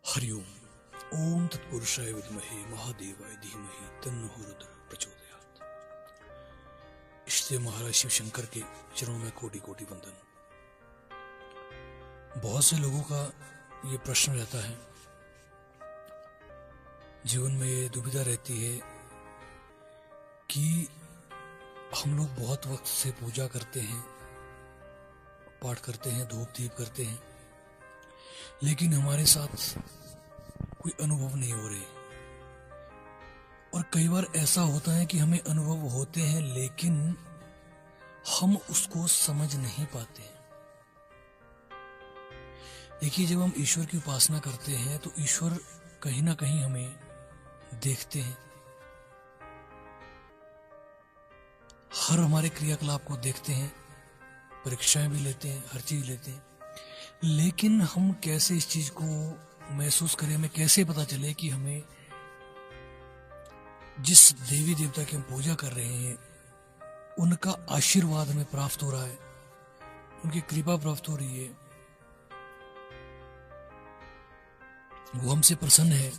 हरिओम। ओम तत्पुरुषाय विद्महे महादेवाय धीमहि तन्नो रुद्र प्रचोदयात्। इसलिए महाराज शिव शंकर के चरणों में कोटि कोटि वंदन। बहुत से लोगों का ये प्रश्न रहता है, जीवन में ये दुविधा रहती है कि हम लोग बहुत वक्त से पूजा करते हैं, पाठ करते हैं, धूप दीप करते हैं, लेकिन हमारे साथ कोई अनुभव नहीं हो रहे। और कई बार ऐसा होता है कि हमें अनुभव होते हैं लेकिन हम उसको समझ नहीं पाते हैं। देखिए, जब हम ईश्वर की उपासना करते हैं तो ईश्वर कहीं ना कहीं हमें देखते हैं, हर हमारे क्रियाकलाप को देखते हैं, परीक्षाएं भी लेते हैं, हर चीज लेते हैं। लेकिन हम कैसे इस चीज को महसूस करें, हमें कैसे पता चले कि हमें जिस देवी देवता की हम पूजा कर रहे हैं उनका आशीर्वाद हमें प्राप्त हो रहा है, उनकी कृपा प्राप्त हो रही है, वो हमसे प्रसन्न है।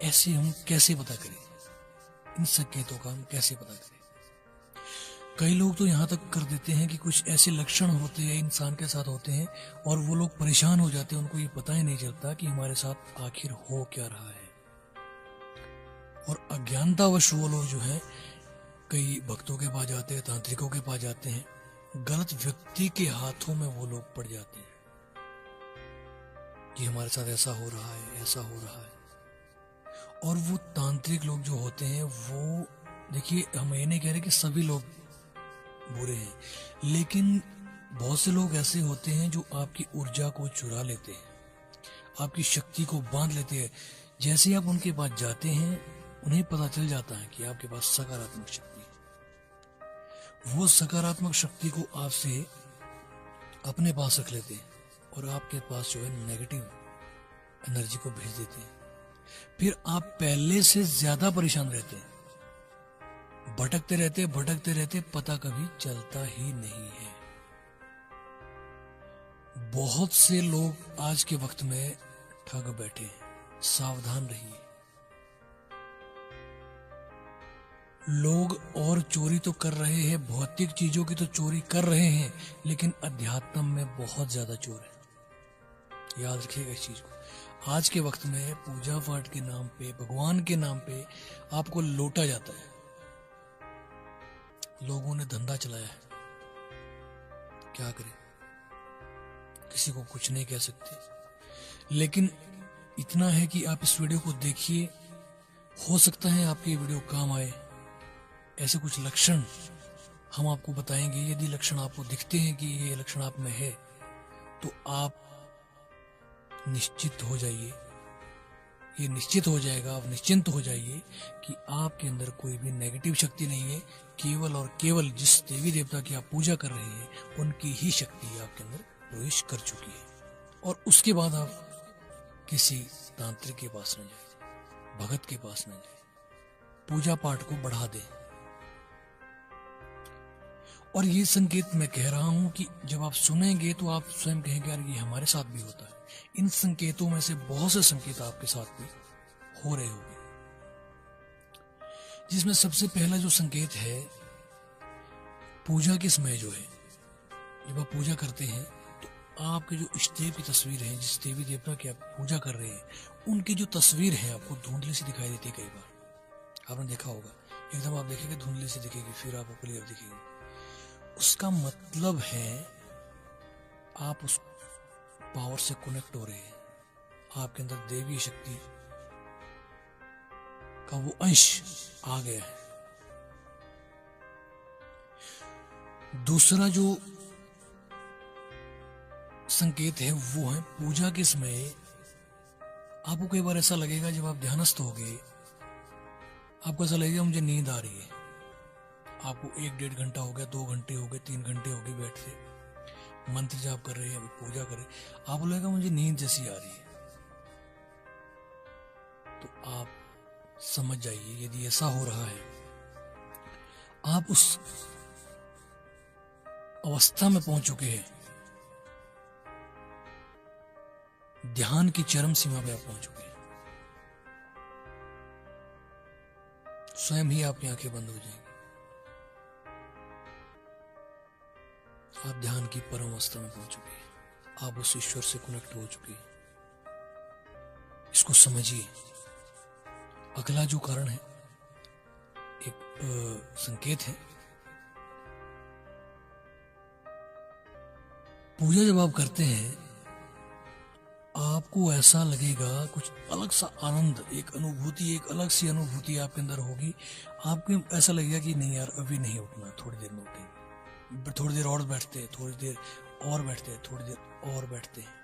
ऐसे हम कैसे पता करें, इन संकेतों का हम कैसे पता करें? कई लोग तो यहाँ तक कर देते हैं कि कुछ ऐसे लक्षण होते हैं, इंसान के साथ होते हैं और वो लोग परेशान हो जाते हैं, उनको ये पता ही नहीं चलता कि हमारे साथ आखिर हो क्या रहा है। और अज्ञानतावश वो लोग जो है कई भक्तों के पास जाते हैं, तांत्रिकों के पास जाते हैं, गलत व्यक्ति के हाथों में वो लोग पड़ जाते हैं कि हमारे साथ ऐसा हो रहा है, ऐसा हो रहा है। और वो तांत्रिक लोग जो होते हैं वो, देखिए, हम ये नहीं कह रहे कि सभी लोग बुरे हैं, लेकिन बहुत से लोग ऐसे होते हैं जो आपकी ऊर्जा को चुरा लेते हैं, आपकी शक्ति को बांध लेते हैं। जैसे आप उनके पास जाते हैं उन्हें पता चल जाता है कि आपके पास सकारात्मक शक्ति है। वो सकारात्मक शक्ति को आपसे अपने पास रख लेते हैं और आपके पास जो है नेगेटिव एनर्जी को भेज देते हैं। फिर आप पहले से ज्यादा परेशान रहते हैं, भटकते रहते, पता कभी चलता ही नहीं है। बहुत से लोग आज के वक्त में ठग बैठे हैं, सावधान रहिए। लोग और चोरी तो कर रहे हैं, भौतिक चीजों की तो चोरी कर रहे हैं, लेकिन अध्यात्म में बहुत ज्यादा चोर है। याद रखिएगा इस चीज को। आज के वक्त में पूजा पाठ के नाम पे, भगवान के नाम पे आपको लूटा जाता है। लोगों ने धंधा चलाया है, क्या करें, किसी को कुछ नहीं कह सकते। लेकिन इतना है कि आप इस वीडियो को देखिए, हो सकता है आपकी वीडियो काम आए। ऐसे कुछ लक्षण हम आपको बताएंगे। यदि लक्षण आपको दिखते हैं कि ये लक्षण आप में है तो आप निश्चित हो जाइए, ये निश्चित हो जाएगा, आप निश्चिंत हो जाइए कि आपके अंदर कोई भी नेगेटिव शक्ति नहीं है। केवल और केवल जिस देवी देवता की आप पूजा कर रहे हैं उनकी ही शक्ति आपके अंदर प्रवेश कर चुकी है। और उसके बाद आप किसी तांत्रिक के पास न जाए, भगत के पास न जाए, पूजा पाठ को बढ़ा दें। और ये संकेत मैं कह रहा हूं कि जब आप सुनेंगे तो आप स्वयं कहेंगे, यार ये हमारे साथ भी होता है। इन संकेतों में से बहुत से संकेत आपके साथ भी हो रहे होंगे, जिसमें सबसे पहला जो संकेत है, पूजा के समय जो है, जब आप पूजा करते हैं तो आपके जो इष्ट देव की तस्वीर है, जिस देवी देवता की आप पूजा कर रहे हैं, उनकी जो तस्वीर है आपको धुंधली सी दिखाई देती है। कई बार आपने देखा होगा, एकदम आप देखेंगे धुंधली सी दिखेगी, फिर आपको क्लियर दिखेगी। उसका मतलब है आप उस पावर से कनेक्ट हो रहे हैं, आपके अंदर देवी शक्ति का वो अंश आ गया है। दूसरा जो संकेत है वो है, पूजा के समय आपको कई बार ऐसा लगेगा, जब आप ध्यानस्थ हो गए, आपको ऐसा लगेगा मुझे नींद आ रही है। आपको 1-1.5 घंटा हो गया, 2 घंटे हो गए, 3 घंटे हो गए बैठते, मंत्र जाप कर रहे हैं, पूजा कर रहे हैं, आपको लगेगा मुझे नींद जैसी आ रही है। तो आप समझ जाइए, यदि ऐसा हो रहा है, आप उस अवस्था में पहुंच चुके हैं ध्यान की चरम सीमा पे आप पहुंच चुके हैं। स्वयं ही आपकी आंखें बंद हो जाएंगी। आप ध्यान की परम अवस्था में पहुंच चुके हैं। आप उस ईश्वर से कनेक्ट हो चुके हैं। इसको समझिए। अगला जो कारण है, एक संकेत है। पूजा जब आप करते हैं, आपको ऐसा लगेगा कुछ अलग सा आनंद, एक अनुभूति, एक अलग सी अनुभूति आपके अंदर होगी। आपको ऐसा लगेगा कि नहीं यार, अभी नहीं उठना, थोड़ी देर में उठेंगे, थोड़ी देर और बैठते हैं, थोड़ी देर और बैठते हैं, थोड़ी देर और बैठते हैं।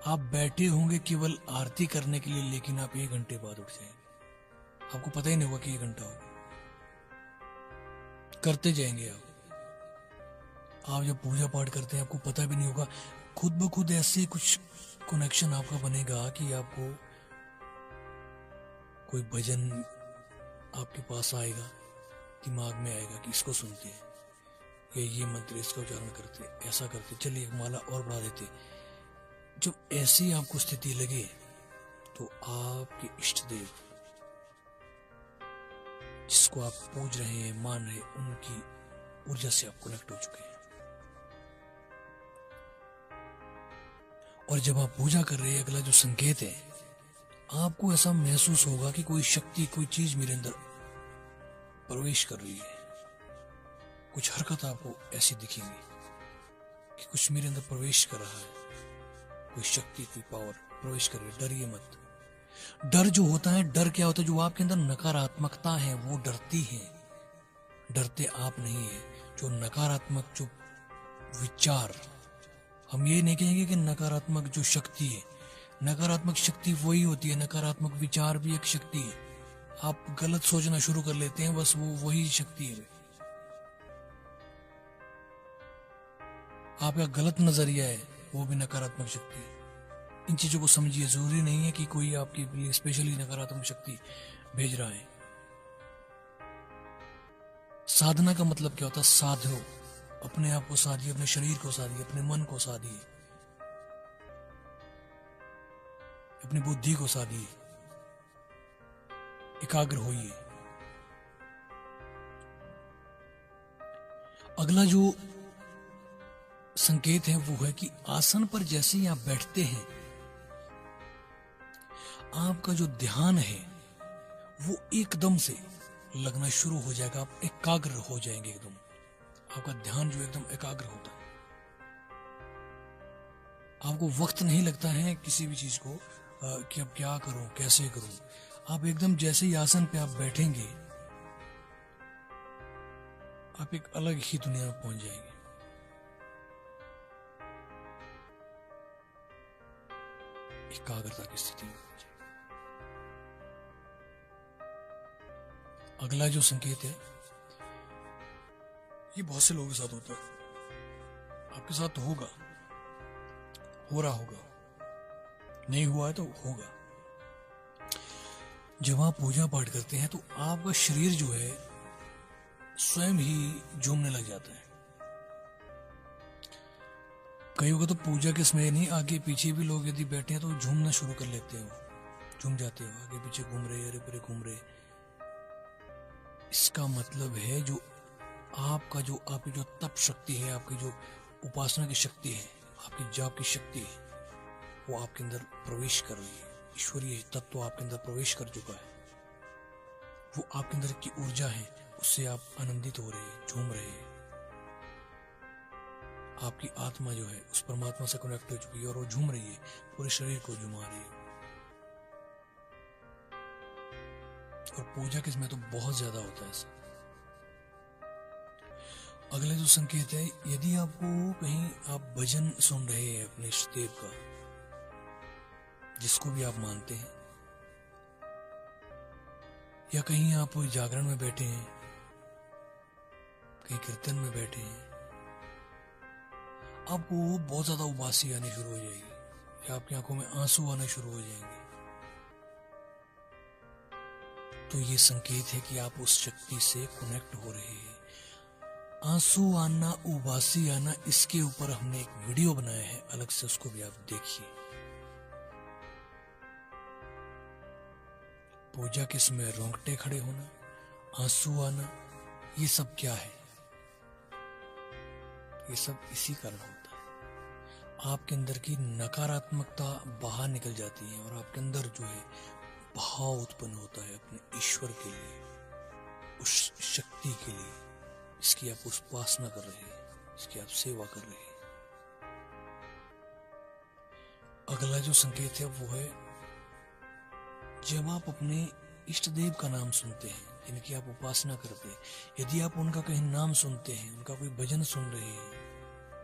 आप बैठे होंगे केवल आरती करने के लिए, लेकिन आप 1 घंटे बाद उठ जाएंगे। आपको पता ही नहीं होगा कि 1 घंटा होगा। करते जाएंगे आप जब पूजा पाठ करते हैं, आपको पता भी नहीं होगा, खुद ब खुद ऐसे कुछ कनेक्शन आपका बनेगा कि आपको कोई भजन आपके पास आएगा, दिमाग में आएगा कि इसको सुनते हैं, ये मंत्र, इसका उच्चारण करते, ऐसा करते, चलिए एक माला और बढ़ा देते। जब ऐसी आपको स्थिति लगे तो आपके इष्ट देव, जिसको आप पूज रहे हैं, मान रहे, उनकी ऊर्जा से आप कनेक्ट हो चुके हैं। और जब आप पूजा कर रहे हैं, अगला जो संकेत है, आपको ऐसा महसूस होगा कि कोई शक्ति, कोई चीज मेरे अंदर प्रवेश कर रही है। कुछ हरकत आपको ऐसी दिखेंगी कि कुछ मेरे अंदर प्रवेश कर रहा है, कोई शक्ति, कोई पावर प्रवेश कर रही है। डरिए मत। डर जो होता है, डर क्या होता है? जो आपके अंदर नकारात्मकता है वो डरती है। डरते आप नहीं है। जो नकारात्मक जो विचार, हम ये नहीं कहेंगे कि नकारात्मक जो शक्ति है, नकारात्मक शक्ति वही होती है। नकारात्मक विचार भी एक शक्ति है। आप गलत सोचना शुरू कर लेते हैं, बस वो वही शक्ति है। आपका गलत नजरिया है, वो भी नकारात्मक शक्ति है। इन चीजों को समझिए। जरूरी नहीं है कि कोई आपके लिए स्पेशली नकारात्मक शक्ति भेज रहा है। साधना का मतलब क्या होता है? साधो, अपने आप को साधिए, अपने शरीर को साधिए, अपने मन को साधिए, अपनी बुद्धि को साधिए, एकाग्र होइए। अगला जो संकेत है वो है कि आसन पर जैसे ही आप बैठते हैं, आपका जो ध्यान है वो एकदम से लगना शुरू हो जाएगा। आप एकाग्र हो जाएंगे एकदम। आपका ध्यान जो एकदम एकाग्र होता है, आपको वक्त नहीं लगता है किसी भी चीज को कि अब क्या करूं, कैसे करूं। आप एकदम जैसे ही आसन पे आप बैठेंगे, आप एक अलग ही दुनिया में पहुंच जाएंगे। एकाग्रता की स्थिति में पहुंच जाएंगे। अगला जो संकेत है, ये बहुत से लोगों के साथ होता है। आपके साथ तो होगा, हो रहा होगा, नहीं हुआ है तो होगा। जब आप पूजा पाठ करते हैं तो आपका शरीर जो है स्वयं ही झूमने लग जाता है। कई होगा तो पूजा के समय नहीं, आगे पीछे भी लोग यदि बैठे हैं तो झूमना शुरू कर लेते हो, झूम जाते हो, आगे पीछे घूम रहे, अरे परे घूम रहे। इसका मतलब है जो आपकी जो तप शक्ति है, आपकी जो उपासना की शक्ति है, आपकी जाप की शक्ति है, वो आपके अंदर प्रवेश कर रही है। ईश्वरीय तत्व आपके अंदर प्रवेश कर चुका है। वो आपके अंदर की ऊर्जा है, उससे आप आनंदित हो रहे हैं, झूम रहे हैं। आपकी आत्मा जो है उस परमात्मा से कनेक्ट हो चुकी है और वो झूम रही है, पूरे शरीर को झुमा रही है। और पूजा के समय तो बहुत ज्यादा होता है ऐसा। अगला जो संकेत है, यदि आपको कहीं आप भजन सुन रहे हैं अपने इष्ट देव का, जिसको भी आप मानते हैं, या कहीं आप जागरण में बैठे हैं, कहीं कीर्तन में बैठे हैं, आपको बहुत ज्यादा उबासी आनी शुरू हो जाएगी, या आपकी आंखों में आंसू आना शुरू हो जाएंगे, तो ये संकेत है कि आप उस शक्ति से कनेक्ट हो रहे हैं। आंसू आना, उबासी आना, इसके ऊपर हमने एक वीडियो बनाया है अलग से, उसको भी आप देखिए। पूजा के समय रोंगटे खड़े होना, आंसू आना, ये सब क्या है? ये सब इसी कारण होता है। आपके अंदर की नकारात्मकता बाहर निकल जाती है और आपके अंदर जो है भाव उत्पन्न होता है अपने ईश्वर के लिए, उस शक्ति के लिए, इसकी आप उपासना कर रहे हैं, इसकी आप सेवा कर रहे हैं। अगला जो संकेत है वो है जब आप अपने इष्ट देव का नाम सुनते हैं, जिनकी आप उपासना करते हैं, यदि आप उनका कहीं नाम सुनते हैं, उनका कोई भजन सुन रहे हैं,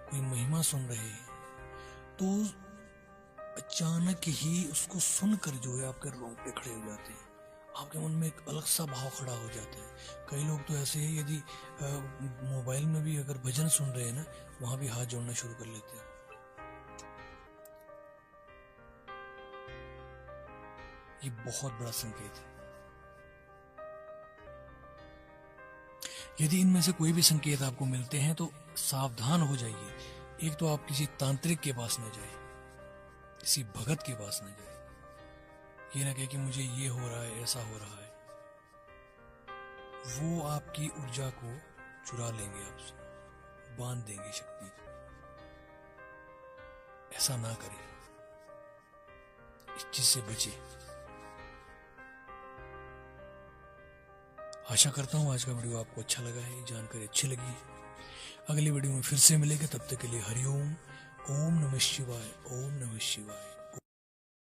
कोई महिमा सुन रहे हैं, तो अचानक ही उसको सुनकर जो है आपके रोंगटे खड़े हो जाते हैं, आपके मन में एक अलग सा भाव खड़ा हो जाता है। कई लोग तो ऐसे ही, यदि मोबाइल में भी अगर भजन सुन रहे हैं ना, वहां भी हाथ जोड़ना शुरू कर लेते हैं। ये बहुत बड़ा संकेत है। यदि इनमें से कोई भी संकेत आपको मिलते हैं तो सावधान हो जाइए। एक तो आप किसी तांत्रिक के पास न जाए, किसी भगत के पास न जाए। ये ना कहे कि मुझे ये हो रहा है, ऐसा हो रहा है। वो आपकी ऊर्जा को चुरा लेंगे आपसे, बांध देंगे शक्ति। ऐसा ना करें, इस चीज से बचे। आशा करता हूं आज का वीडियो आपको अच्छा लगा है, जानकारी अच्छी लगी। अगली वीडियो में फिर से मिलेंगे, तब तक के लिए हरिओम। ओम नमः शिवाय, ओम नमः शिवाय।